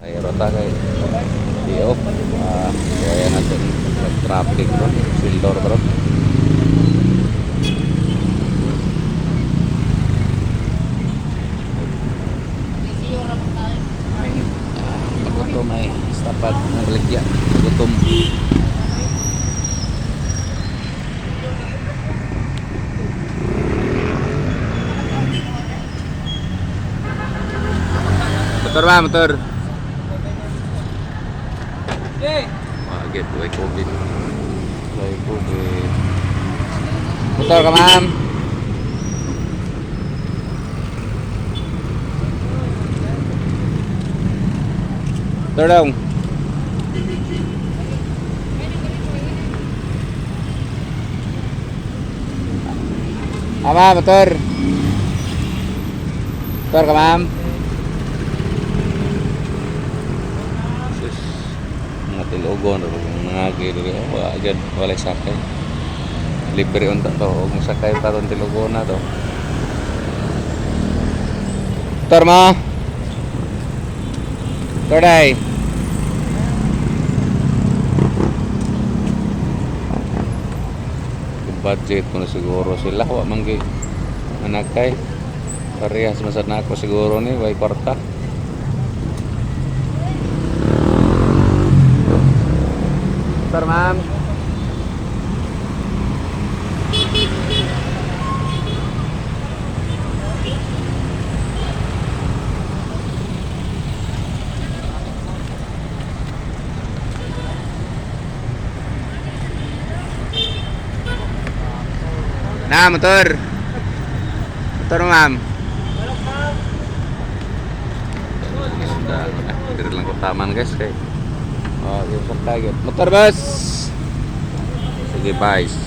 Kaya rota kay di-off. Kaya natin traffic ron, Sildor ron. Ito may tapat ng baligya. Gutom. Motor ba? Motor? Get way COVID. Way COVID. Motor ka ma'am? Motor dong. Ama, motor. Motor ka ma'am? Mga tilugon mga gili agad walay sakay libre unta to og sakay pa ton tilugon na to Torma Today budget ko na siguro sila wa manggi anak kay parehas masad na ako siguro ni way kwarta. Sir, ma'am. Na, motor. Motor, ma'am. Dito lang ko taman guys kay. Oh, yung target. Motor bus. Sige, bye.